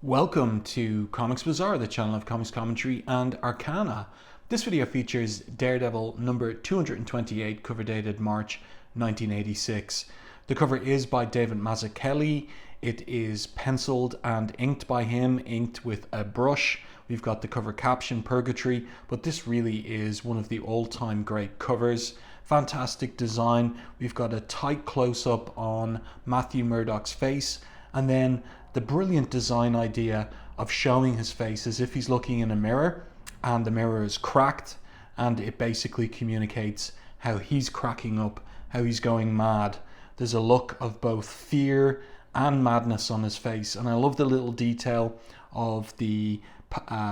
Welcome to Comics Bazaar, the channel of comics commentary and arcana. This video features Daredevil number 228, cover dated March 1986. The cover is by David Mazzucchelli. It is penciled and inked by him, inked with a brush. We've got the cover caption, Purgatory, but this really is one of the all-time great covers. Fantastic design. We've got a tight close-up on Matthew Murdock's face, and then the brilliant design idea of showing his face as if he's looking in a mirror, and the mirror is cracked, and it basically communicates how he's cracking up, how he's going mad. There's a look of both fear and madness on his face, and I love the little detail of the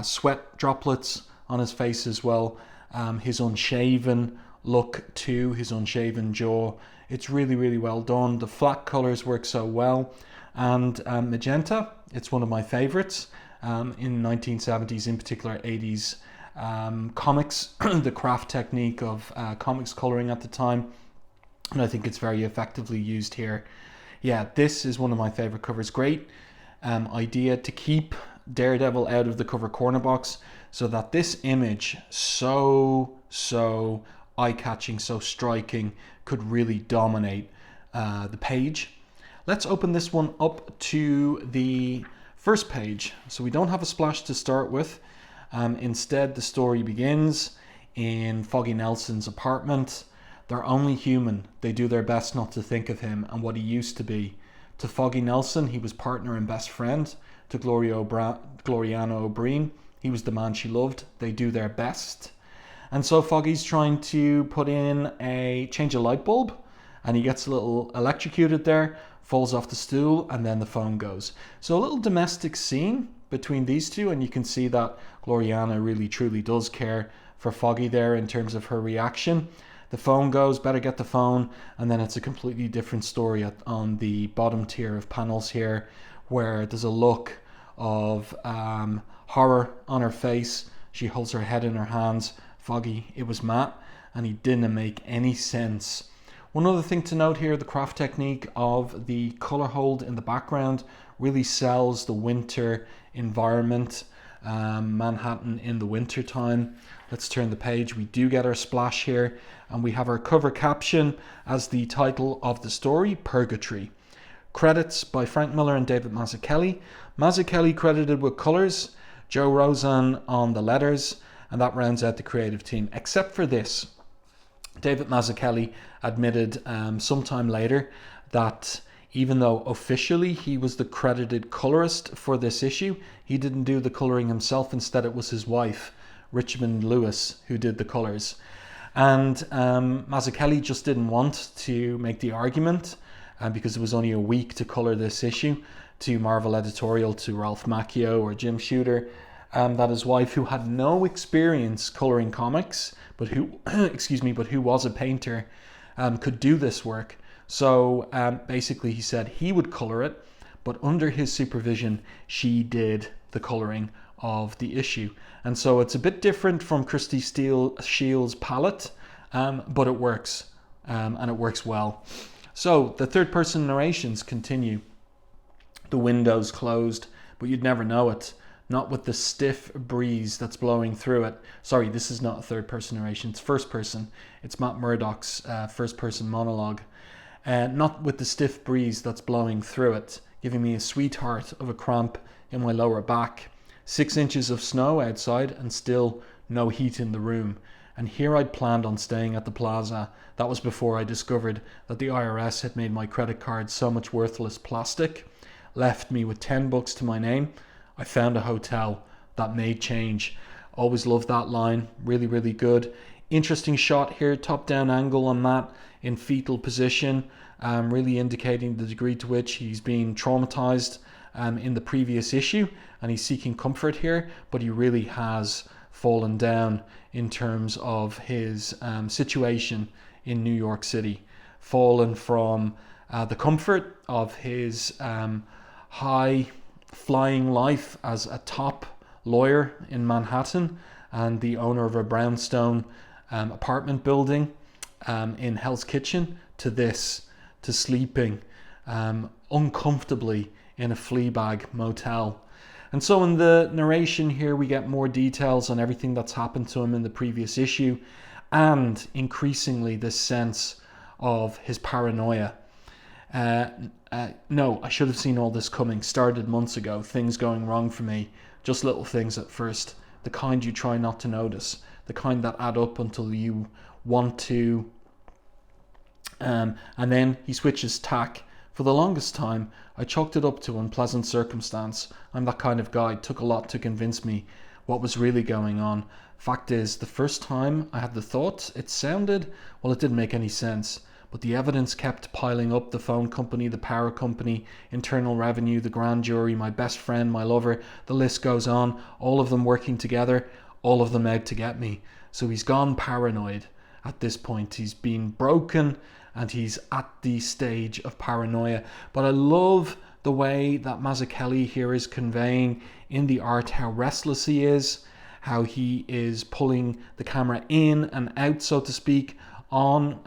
sweat droplets on his face as well. His unshaven look too, his unshaven jaw. It's really, really well done. The flat colors work so well. And magenta, it's one of my favorites in 1970s, in particular 80s comics, the craft technique of comics coloring at the time, and I think it's very effectively used here. Yeah, this is one of my favorite covers. Great idea to keep Daredevil out of the cover corner box so that this image, so eye-catching, so striking, could really dominate the page. Let's open this one up to the first page. So we don't have a splash to start with. Instead, the story begins in Foggy Nelson's apartment. They're only human. They do their best not to think of him and what he used to be. To Foggy Nelson, he was partner and best friend. To Gloriana O'Brien, he was the man she loved. They do their best. And so Foggy's trying to change a light bulb, and he gets a little electrocuted there, falls off the stool, and then the phone goes. So a little domestic scene between these two, and you can see that Gloriana really truly does care for Foggy there in terms of her reaction. The phone goes, better get the phone, and then it's a completely different story on the bottom tier of panels here, where there's a look of horror on her face. She holds her head in her hands. Foggy, it was Matt, and he didn't make any sense. One other thing to note here, the craft technique of the color hold in the background really sells the winter environment, Manhattan in the winter time. Let's turn the page. We do get our splash here, and we have our cover caption as the title of the story, Purgatory. Credits by Frank Miller and David Mazzucchelli. Mazzucchelli credited with colors, Joe Rosen on the letters, and that rounds out the creative team, except for this. David Mazzucchelli admitted sometime later that even though officially he was the credited colorist for this issue, he didn't do the coloring himself. Instead, it was his wife, Richmond Lewis, who did the colors. And Mazzucchelli just didn't want to make the argument because it was only a week to color this issue to Marvel Editorial, to Ralph Macchio or Jim Shooter, that his wife, who had no experience coloring comics, but who was a painter, could do this work. So basically he said he would color it, but under his supervision she did the coloring of the issue. And so it's a bit different from Christy Shields' palette, but it works, and it works well. So the third person narrations continue. The window's closed, but you'd never know it. Not with the stiff breeze that's blowing through it. Sorry, this is not a third person narration, it's first person. It's Matt Murdock's first person monologue. Not with the stiff breeze that's blowing through it, giving me a sweetheart of a cramp in my lower back. 6 inches of snow outside and still no heat in the room. And here I'd planned on staying at the plaza. That was before I discovered that the IRS had made my credit card so much worthless plastic, left me with 10 bucks to my name. I found a hotel that made change. Always loved that line. Really, really good. Interesting shot here, top down angle on Matt in fetal position, really indicating the degree to which he's been traumatized in the previous issue, and he's seeking comfort here, but he really has fallen down in terms of his situation in New York City. Fallen from the comfort of his high flying life as a top lawyer in Manhattan and the owner of a brownstone apartment building in Hell's Kitchen, to sleeping uncomfortably in a Fleabag motel. And so in the narration here, we get more details on everything that's happened to him in the previous issue, and increasingly this sense of his paranoia. No, I should have seen all this coming. Started months ago, things going wrong for me. Just little things at first, the kind you try not to notice, the kind that add up until you want to. And then he switches tack. For the longest time, I chalked it up to unpleasant circumstance. I'm that kind of guy. It took a lot to convince me what was really going on. Fact is, the first time I had the thought, it didn't make any sense. But the evidence kept piling up. The phone company, the power company, Internal Revenue, the grand jury, my best friend, my lover, the list goes on. All of them working together, all of them out to get me. So he's gone paranoid at this point. He's been broken and he's at the stage of paranoia. But I love the way that Mazzucchelli here is conveying in the art how restless he is, how he is pulling the camera in and out, so to speak, on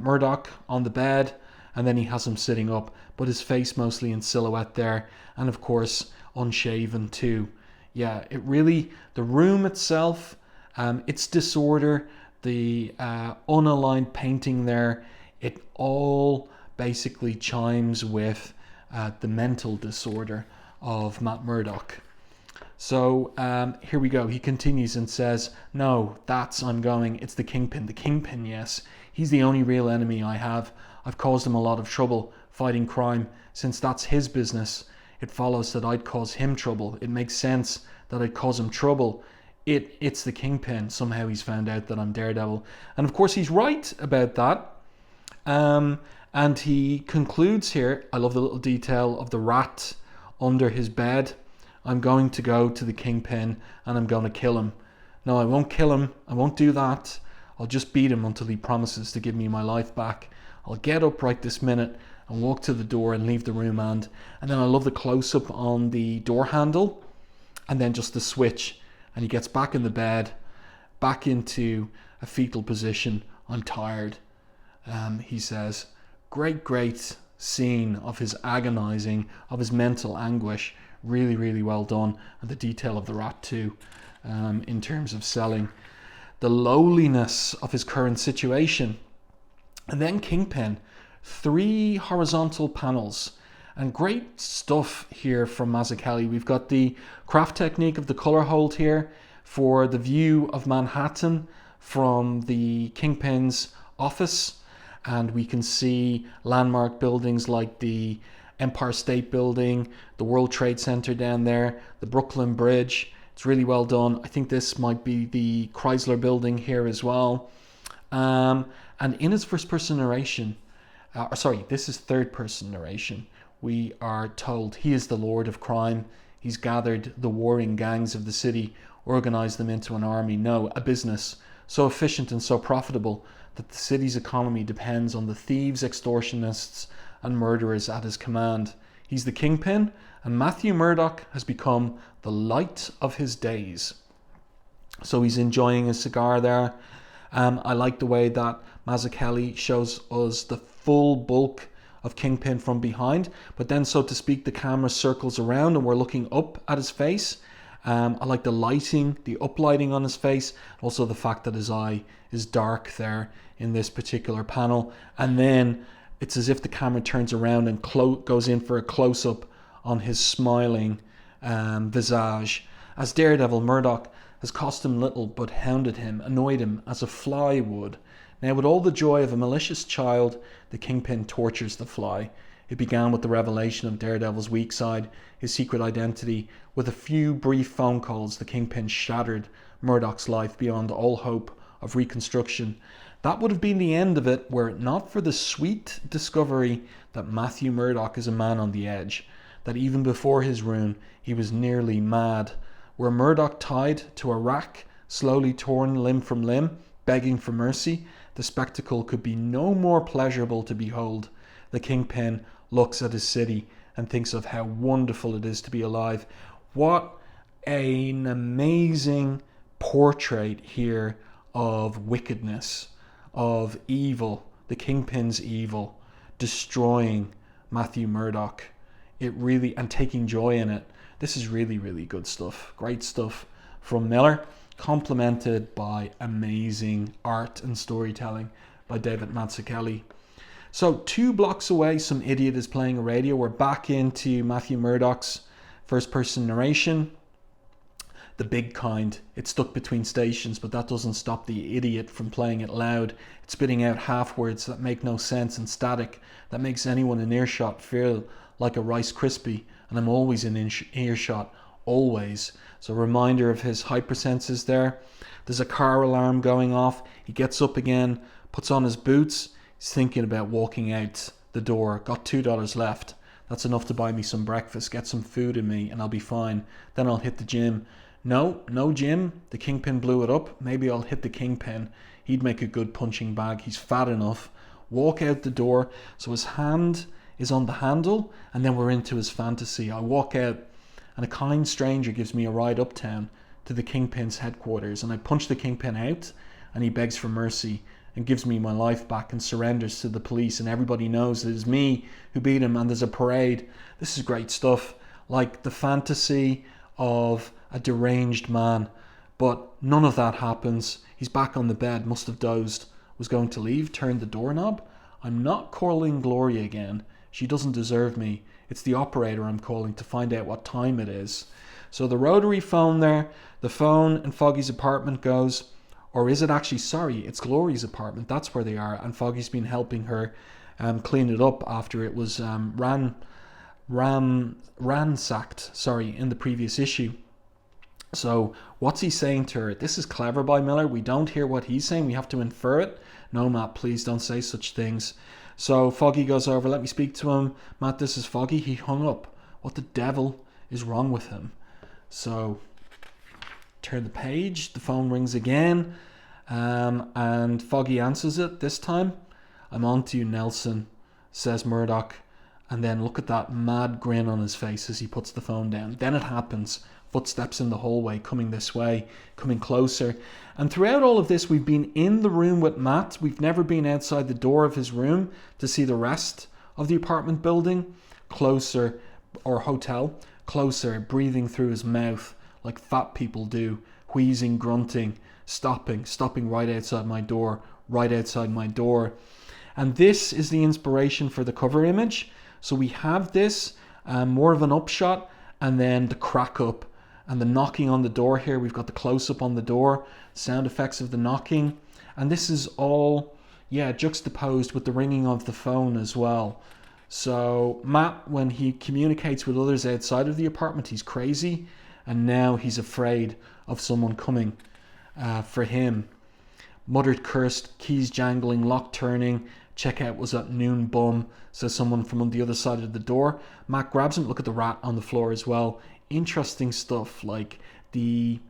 Murdoch on the bed, and then he has him sitting up, but his face mostly in silhouette there, and of course unshaven too. Yeah, it really, the room itself, its disorder, the unaligned painting there, it all basically chimes with the mental disorder of Matt Murdock. So here we go. He continues and says, no, it's the Kingpin. The Kingpin, yes. He's the only real enemy I have. I've caused him a lot of trouble fighting crime. Since that's his business, it follows that I'd cause him trouble. It makes sense that I'd cause him trouble. It's the Kingpin. Somehow he's found out that I'm Daredevil. And of course he's right about that. And he concludes here, I love the little detail of the rat under his bed. I'm going to go to the Kingpin and I'm going to kill him. No, I won't kill him. I won't do that. I'll just beat him until he promises to give me my life back. I'll get up right this minute and walk to the door and leave the room. And then I love the close-up on the door handle and then just the switch. And he gets back in the bed, back into a fetal position. I'm tired. He says, great scene of his agonizing, of his mental anguish. Really, really well done. And the detail of the rat too, in terms of selling the lowliness of his current situation. And then Kingpin, 3 horizontal panels, and great stuff here from Mazzucchelli. We've got the craft technique of the color hold here for the view of Manhattan from the Kingpin's office, and we can see landmark buildings like the Empire State Building, the World Trade Center down there, the Brooklyn Bridge. It's really well done. I think this might be the Chrysler Building here as well. And in his first-person narration, this is third-person narration, we are told he is the Lord of Crime. He's gathered the warring gangs of the city, organized them into an army, no, a business, so efficient and so profitable that the city's economy depends on the thieves, extortionists, and murderers at his command. He's the Kingpin, and Matthew Murdock has become the light of his days. So he's enjoying his cigar there. I like the way that Mazzucchelli shows us the full bulk of Kingpin from behind, but then, so to speak, the camera circles around and we're looking up at his face. I like the lighting, the uplighting on his face, also the fact that his eye is dark there in this particular panel. And then it's as if the camera turns around and goes in for a close-up on his smiling visage. As Daredevil, Murdoch has cost him little but hounded him, annoyed him as a fly would. Now, with all the joy of a malicious child, the Kingpin tortures the fly. It began with the revelation of Daredevil's weak side, his secret identity. With a few brief phone calls, the Kingpin shattered Murdoch's life beyond all hope of reconstruction. That would have been the end of it were it not for the sweet discovery that Matthew Murdock is a man on the edge, that even before his ruin, he was nearly mad. Were Murdoch tied to a rack, slowly torn limb from limb, begging for mercy, the spectacle could be no more pleasurable to behold. The Kingpin looks at his city and thinks of how wonderful it is to be alive. What an amazing portrait here of wickedness, of evil, the Kingpin's evil, destroying Matthew Murdock. It really, and taking joy in it. This is really, really good stuff. Great stuff from Miller, complemented by amazing art and storytelling by David Mazzucchelli. So 2 blocks away, some idiot is playing a radio. We're back into Matthew Murdock's first person narration. The big kind. It's stuck between stations, but that doesn't stop the idiot from playing it loud. It's spitting out half words that make no sense and static, that makes anyone in earshot feel like a Rice Krispie. And I'm always in earshot, always. So a reminder of his hypersenses there. There's a car alarm going off. He gets up again, puts on his boots. He's thinking about walking out the door. Got $2 left. That's enough to buy me some breakfast, get some food in me, and I'll be fine. Then I'll hit the gym. No gym. The Kingpin blew it up. Maybe I'll hit the Kingpin. He'd make a good punching bag. He's fat enough. Walk out the door. So his hand is on the handle, and then we're into his fantasy. I walk out, and a kind stranger gives me a ride uptown to the Kingpin's headquarters, and I punch the Kingpin out, and he begs for mercy and gives me my life back and surrenders to the police, and everybody knows it is me who beat him, and there's a parade. This is great stuff, like the fantasy of a deranged man, but none of that happens. He's back on the bed, must have dozed, was going to leave, turned the doorknob. I'm not calling Gloria again. She doesn't deserve me. It's the operator I'm calling to find out what time it is. So the rotary phone there, the phone in Foggy's apartment goes, or is it actually, sorry, it's Gloria's apartment. That's where they are. And Foggy's been helping her clean it up after it was ransacked, in the previous issue. So what's he saying to her? This is clever by Miller. We don't hear what he's saying. We have to infer it. No, Matt, please don't say such things. So Foggy goes over. Let me speak to him. Matt, this is Foggy. He hung up. What the devil is wrong with him? So turn the page. The phone rings again. And Foggy answers it this time. I'm on to you, Nelson, says Murdoch. And then look at that mad grin on his face as he puts the phone down. Then it happens. Footsteps in the hallway, coming this way, coming closer. And throughout all of this, we've been in the room with Matt. We've never been outside the door of his room to see the rest of the apartment building. Closer, or hotel, closer, breathing through his mouth like fat people do. Wheezing, grunting, stopping right outside my door. And this is the inspiration for the cover image. So we have this, more of an upshot, and then the crack up and the knocking on the door here. We've got the close-up on the door, sound effects of the knocking. And this is all, juxtaposed with the ringing of the phone as well. So Matt, when he communicates with others outside of the apartment, he's crazy. And now he's afraid of someone coming for him. Muttered, cursed, keys jangling, lock turning. Checkout was at noon, bum, says someone from on the other side of the door. Matt grabs him. Look at the rat on the floor as well. Interesting stuff, like the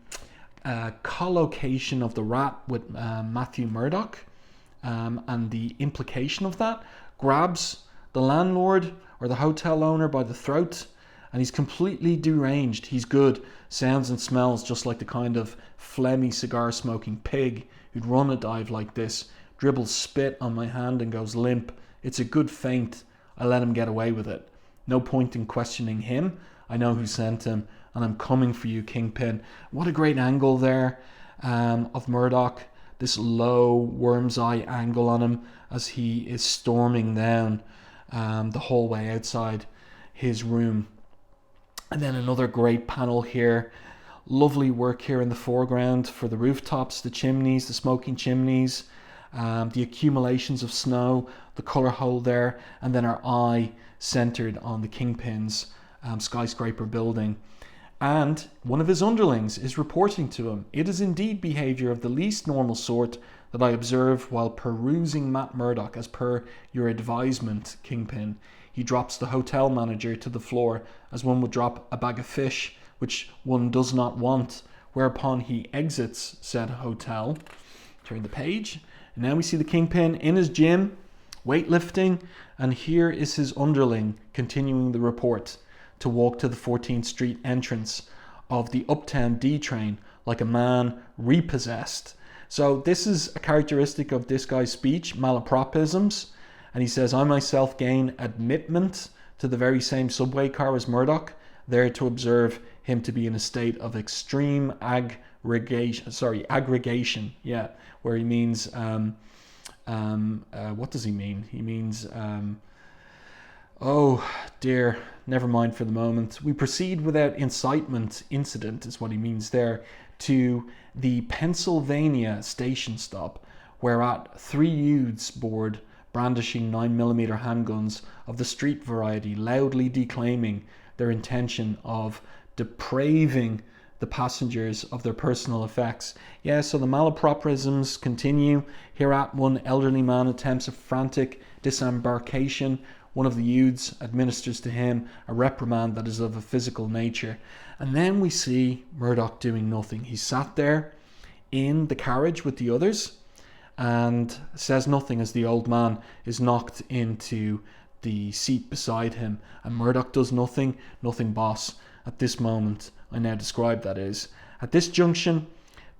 collocation of the rat with Matthew Murdock and the implication of that. Grabs the landlord or the hotel owner by the throat, and he's completely deranged. He's good. Sounds and smells just like the kind of phlegmy cigar-smoking pig who'd run a dive like this. Dribbles spit on my hand and goes limp. It's a good feint. I let him get away with it. No point in questioning him. I know who sent him, and I'm coming for you, Kingpin. What a great angle there of Murdoch. This low worm's eye angle on him as he is storming down the hallway outside his room. And then another great panel here. Lovely work here in the foreground for the rooftops, the chimneys, the smoking chimneys. The accumulations of snow, the colour hole there, and then our eye centred on the Kingpin's skyscraper building. And one of his underlings is reporting to him. It is indeed behaviour of the least normal sort that I observe while perusing Matt Murdock, as per your advisement, Kingpin. He drops the hotel manager to the floor as one would drop a bag of fish, which one does not want, whereupon he exits said hotel. Turn the page. And now we see the Kingpin in his gym, weightlifting, and here is his underling continuing the report to walk to the 14th Street entrance of the Uptown D train like a man repossessed. So this is a characteristic of this guy's speech, malapropisms, and he says, I myself gain admittment to the very same subway car as Murdoch, there to observe him to be in a state of extreme aggregation, yeah, where he means, what does he mean? He means, oh dear, never mind for the moment. We proceed without incitement, incident is what he means there, to the Pennsylvania station stop, whereat 3 youths board, brandishing 9mm handguns of the street variety, loudly declaiming their intention of depraving the passengers of their personal effects. Yeah, so the malapropisms continue. Hereat one elderly man attempts a frantic disembarkation. One of the youths administers to him a reprimand that is of a physical nature. And then we see Murdoch doing nothing. He sat there in the carriage with the others and says nothing as the old man is knocked into the seat beside him. And Murdoch does nothing, boss. At this moment, I now describe that is. At this junction,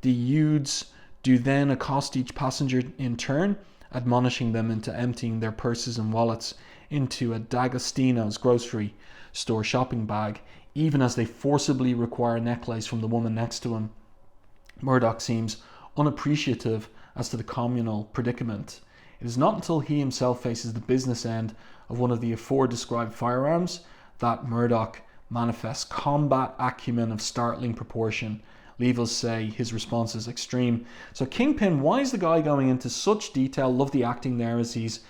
the youths do then accost each passenger in turn, admonishing them into emptying their purses and wallets into a D'Agostino's grocery store shopping bag, even as they forcibly require a necklace from the woman next to him. Murdoch seems unappreciative as to the communal predicament. It is not until he himself faces the business end of one of the afore-described firearms that Murdoch manifests combat acumen of startling proportion. Leave us say his response is extreme. So Kingpin, why is the guy going into such detail? Love the acting there as he's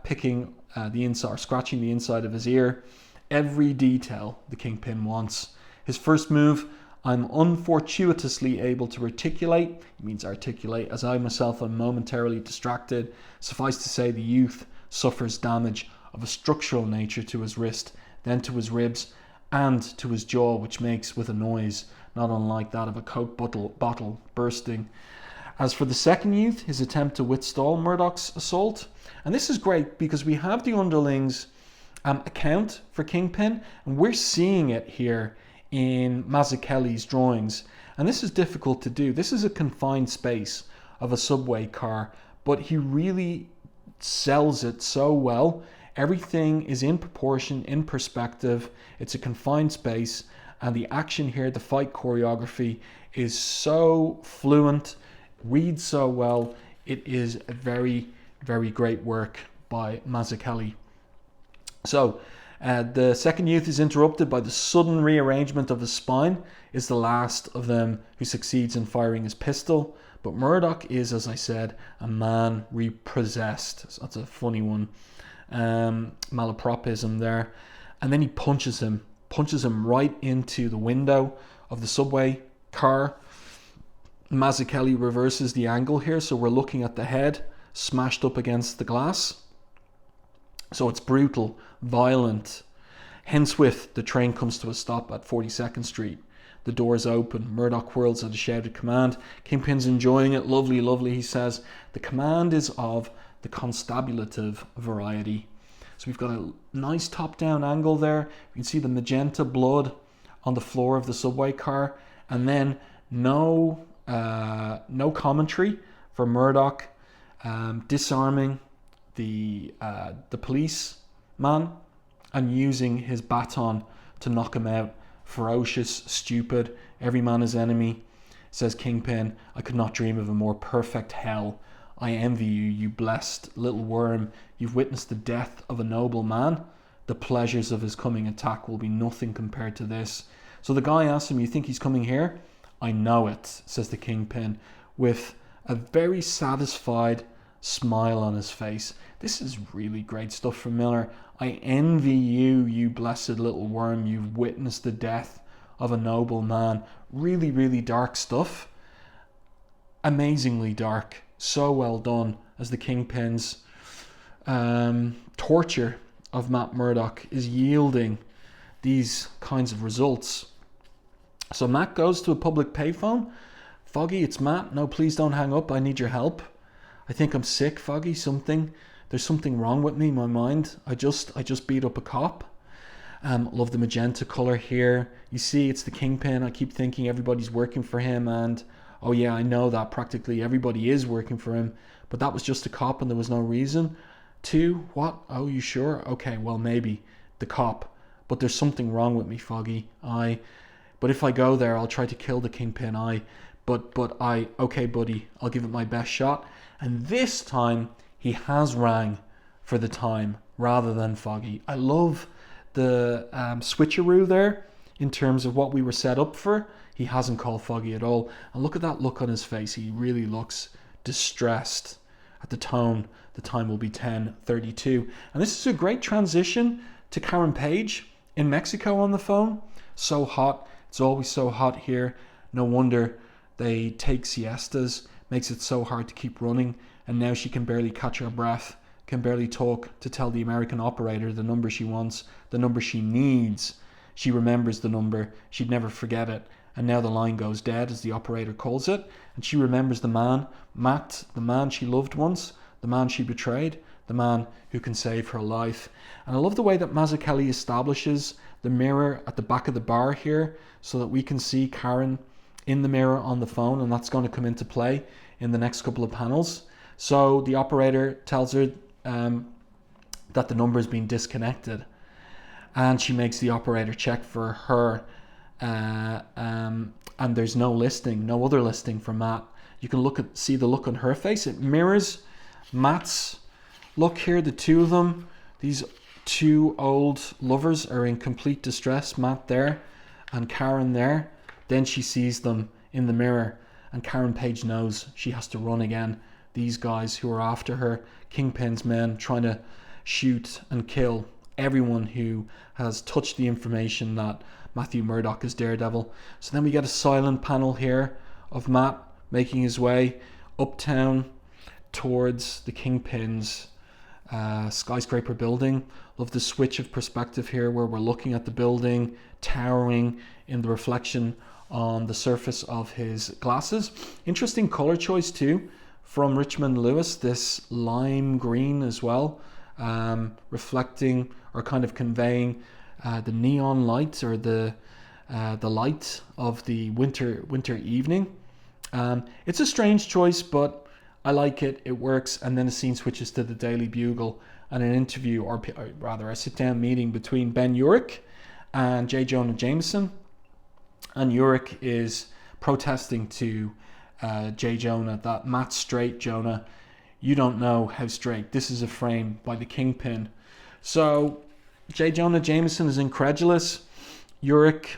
picking the inside, or scratching the inside of his ear. Every detail the Kingpin wants. His first move, I'm unfortuitously able to articulate. It means articulate, as I myself am momentarily distracted. Suffice to say, the youth suffers damage of a structural nature to his wrist, then to his ribs, and to his jaw, which makes with a noise not unlike that of a Coke bottle bursting. As for the second youth, his attempt to withstand Murdoch's assault, and this is great because we have the underlings account for Kingpin, and we're seeing it here in Mazzucchelli's drawings, and this is difficult to do. This is a confined space of a subway car, but he really sells it so well. Everything is in proportion, in perspective. It's a confined space, and the action here, the fight choreography, is so fluent, reads so well. It is a very, very great work by Mazzucchelli. So the second youth is interrupted by the sudden rearrangement of the spine. Is the last of them who succeeds in firing his pistol. But Murdoch is, as I said, a man repossessed. So that's a funny one. Malapropism there. And then he punches him right into the window of the subway car. Mazzucchelli reverses the angle here, so we're looking at the head smashed up against the glass. So it's brutal, violent. Henceforth, the train comes to a stop at 42nd Street. The doors open. Murdoch whirls at a shouted command. Kingpin's enjoying it. Lovely, lovely, he says. The command is of the constabulative variety. So we've got a nice top-down angle there. You can see the magenta blood on the floor of the subway car. And then no commentary for Murdoch disarming the policeman and using his baton to knock him out. Ferocious, stupid, every man his enemy, says Kingpin. I could not dream of a more perfect hell. I envy you, you blessed little worm. You've witnessed the death of a noble man. The pleasures of his coming attack will be nothing compared to this. So the guy asks him, you think he's coming here? I know it, says the Kingpin, with a very satisfied smile on his face. This is really great stuff from Miller. I envy you, you blessed little worm. You've witnessed the death of a noble man. Really, really dark stuff. Amazingly dark. So well done as the Kingpin's torture of Matt Murdock is yielding these kinds of results. So Matt goes to a public payphone. Foggy, it's Matt. No, please don't hang up. I need your help. I think I'm sick, Foggy. There's something wrong with me, my mind. I just beat up a cop. Love the magenta color here. You see, it's the Kingpin. I keep thinking everybody's working for him, and oh yeah, I know that practically everybody is working for him, but that was just a cop and there was no reason to. What? Oh, you sure? Okay, well maybe the cop, but there's something wrong with me, Foggy. But if I go there, I'll try to kill the Kingpin. Okay, buddy, I'll give it my best shot. And this time, he has rang for the time rather than Foggy. I love the switcheroo there in terms of what we were set up for. He hasn't called Foggy at all. And look at that look on his face. He really looks distressed at the tone. The time will be 10:32. And this is a great transition to Karen Paige in Mexico on the phone. So hot. It's always so hot here. No wonder they take siestas. Makes it so hard to keep running. And now she can barely catch her breath. Can barely talk to tell the American operator the number she wants, the number she needs. She remembers the number. She'd never forget it. And now the line goes dead as the operator calls it. And she remembers the man, Matt, the man she loved once, the man she betrayed, the man who can save her life. And I love the way that Mazzucchelli establishes the mirror at the back of the bar here so that we can see Karen in the mirror on the phone, and that's going to come into play in the next couple of panels. So the operator tells her that the number has been disconnected, and she makes the operator check for her, and there's no other listing for Matt. You can see the look on her face. It mirrors Matt's look here. The two of them, these two old lovers, are in complete distress. Matt there and Karen there. Then she sees them in the mirror, and Karen Paige knows she has to run again. These guys who are after her, Kingpin's men, trying to shoot and kill everyone who has touched the information that Matthew Murdock is Daredevil. So then we get a silent panel here of Matt making his way uptown towards the Kingpin's skyscraper building. Love the switch of perspective here where we're looking at the building towering in the reflection on the surface of his glasses. Interesting color choice too from Richmond Lewis, this lime green as well, reflecting or kind of conveying the neon light or the light of the winter evening. It's a strange choice, but I like it. It works. And then the scene switches to the Daily Bugle and an interview, or rather a sit-down meeting between Ben Urich and J. Jonah Jameson. And Urich is protesting to J. Jonah that Matt's straight, Jonah. You don't know how straight. This is a frame by the Kingpin. So J. Jonah Jameson is incredulous. Urich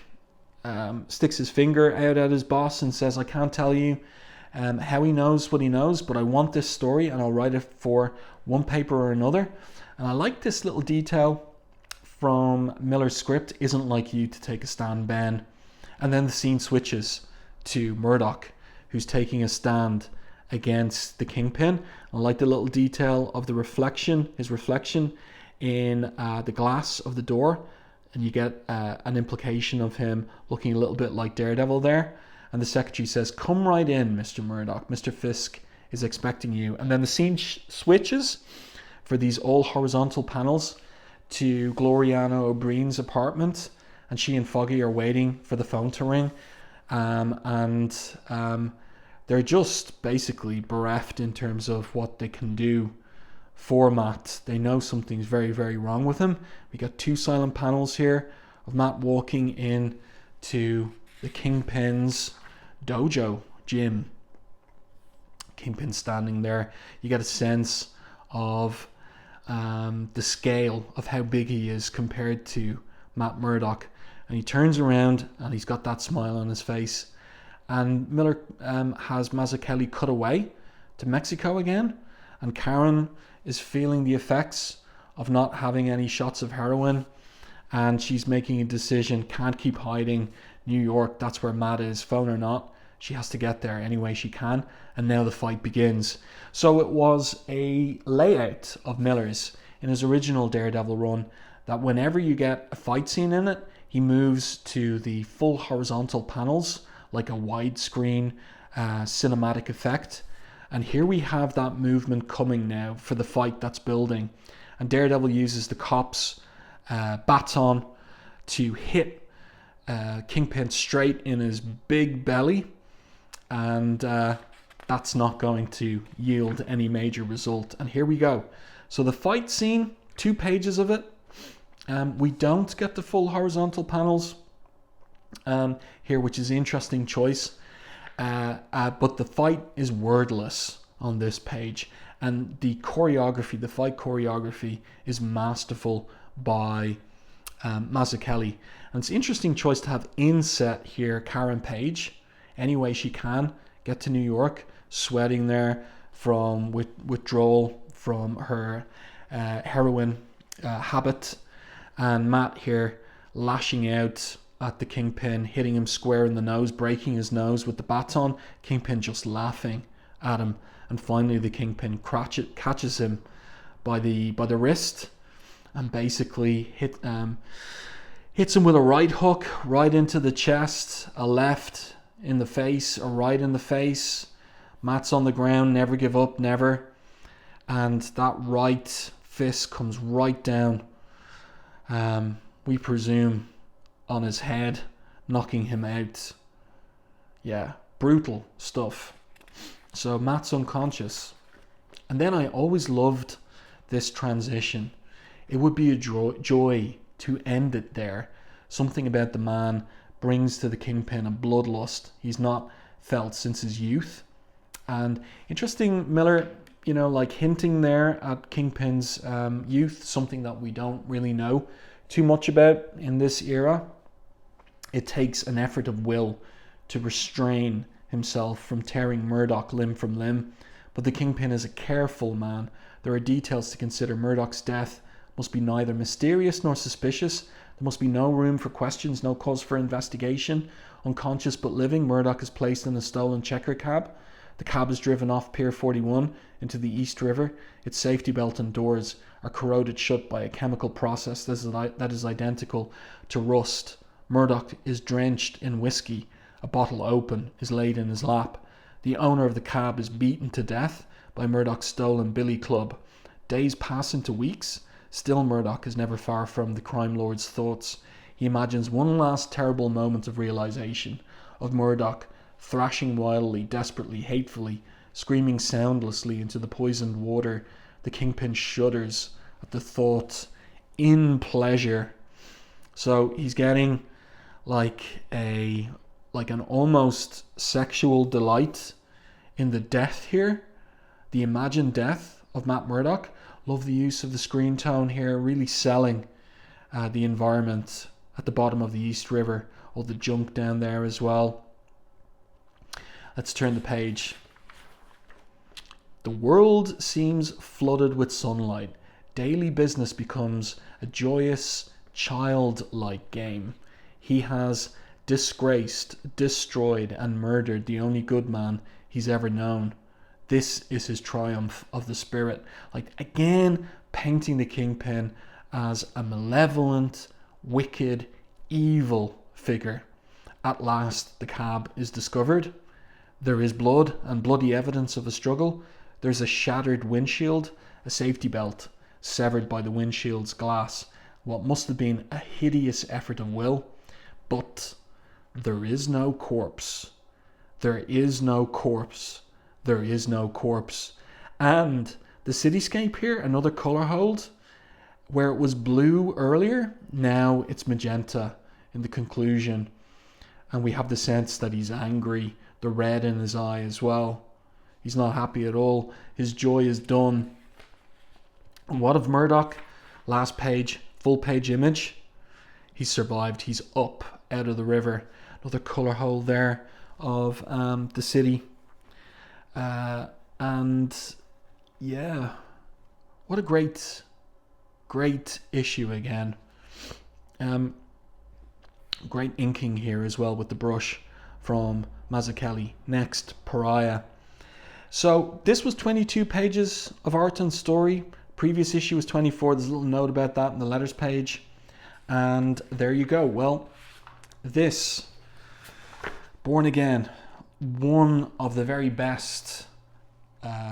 sticks his finger out at his boss and says, I can't tell you how he knows what he knows, but I want this story and I'll write it for one paper or another. And I like this little detail from Miller's script, isn't like you to take a stand, Ben. And then the scene switches to Murdoch, who's taking a stand against the Kingpin. I like the little detail of the reflection, his reflection in the glass of the door. And you get an implication of him looking a little bit like Daredevil there. And the secretary says, come right in, Mr. Murdoch. Mr. Fisk is expecting you. And then the scene switches for these all horizontal panels to Gloriana O'Brien's apartment. And she and Foggy are waiting for the phone to ring. They're just basically bereft in terms of what they can do for Matt. They know something's very, very wrong with him. We got two silent panels here of Matt walking in to the Kingpin's dojo gym. Kingpin standing there. You get a sense of the scale of how big he is compared to Matt Murdock. And he turns around and he's got that smile on his face. And Miller has Mazzucchelli cut away to Mexico again. And Karen is feeling the effects of not having any shots of heroin. And she's making a decision, can't keep hiding. New York, that's where Matt is, phone or not. She has to get there any way she can. And now the fight begins. So it was a layout of Miller's in his original Daredevil run that whenever you get a fight scene in it, he moves to the full horizontal panels like a widescreen cinematic effect. And here we have that movement coming now for the fight that's building. And Daredevil uses the cop's baton to hit Kingpin straight in his big belly. And that's not going to yield any major result. And here we go. So the fight scene, 2 pages of it. We don't get the full horizontal panels here, which is an interesting choice. But the fight is wordless on this page, and the choreography, the fight choreography, is masterful by Mazzucchelli. And it's an interesting choice to have inset here Karen Paige any way she can get to New York, sweating there from withdrawal from her heroin habit, and Matt here lashing out at the Kingpin, hitting him square in the nose, breaking his nose with the baton. Kingpin just laughing at him, and finally the Kingpin catches him by the wrist and basically hits him with a right hook right into the chest, a left in the face, a right in the face. Matt's on the ground, never give up, never. And that right fist comes right down, we presume, on his head, knocking him out. Yeah, brutal stuff. So Matt's unconscious. And then I always loved this transition. It would be a joy to end it there. Something about the man brings to the Kingpin a bloodlust he's not felt since his youth. And interesting, Miller, like hinting there at Kingpin's youth, something that we don't really know too much about in this era. It takes an effort of will to restrain himself from tearing Murdoch limb from limb. But the Kingpin is a careful man. There are details to consider. Murdoch's death must be neither mysterious nor suspicious. There must be no room for questions, no cause for investigation. Unconscious but living, Murdoch is placed in a stolen checker cab. The cab is driven off Pier 41 into the East River. Its safety belt and doors are corroded shut by a chemical process that is identical to rust. Murdoch is drenched in whiskey. A bottle open is laid in his lap. The owner of the cab is beaten to death by Murdoch's stolen billy club. Days pass into weeks. Still, Murdoch is never far from the crime lord's thoughts. He imagines one last terrible moment of realization, of Murdoch thrashing wildly, desperately, hatefully, screaming soundlessly into the poisoned water. The Kingpin shudders at the thought in pleasure. So he's getting like an almost sexual delight in the death here, the imagined death of Matt Murdoch. Love the use of the screen tone here, really selling the environment at the bottom of the East River, all the junk down there as well. Let's turn the page. The world seems flooded with sunlight. Daily business becomes a joyous, childlike game. He has disgraced, destroyed, and murdered the only good man he's ever known. This is his triumph of the spirit. Like, again, painting the Kingpin as a malevolent, wicked, evil figure. At last, the cab is discovered. There is blood and bloody evidence of a struggle. There's a shattered windshield, a safety belt severed by the windshield's glass. What must have been a hideous effort of will. But there is no corpse. There is no corpse. There is no corpse. And the cityscape here, another colour hold, where it was blue earlier, now it's magenta in the conclusion. And we have the sense that he's angry, the red in his eye as well. He's not happy at all. His joy is done. And what of Murdoch? Last page, full page image. He's survived. He's up out of the river. Another colour hole there of the city. And yeah, what a great issue again. Great inking here as well with the brush from Mazzucchelli. Next, Pariah. So this was 22 pages of art and story. Previous issue was 24. There's a little note about that in the letters page. And there you go. Well, this, Born Again, one of the very best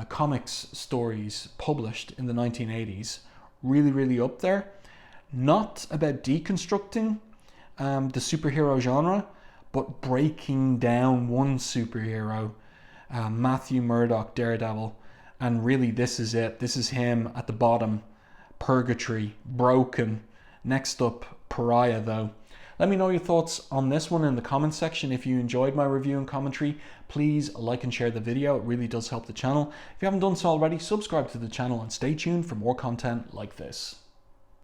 comics stories published in the 1980s. Really, really up there. Not about deconstructing the superhero genre, but breaking down one superhero, Matthew Murdoch, Daredevil. And really, this is it. This is him at the bottom, purgatory, broken, Next up, Pariah though. Let me know your thoughts on this one in the comments section. If you enjoyed my review and commentary, please like and share the video. It really does help the channel. If you haven't done so already, subscribe to the channel and stay tuned for more content like this.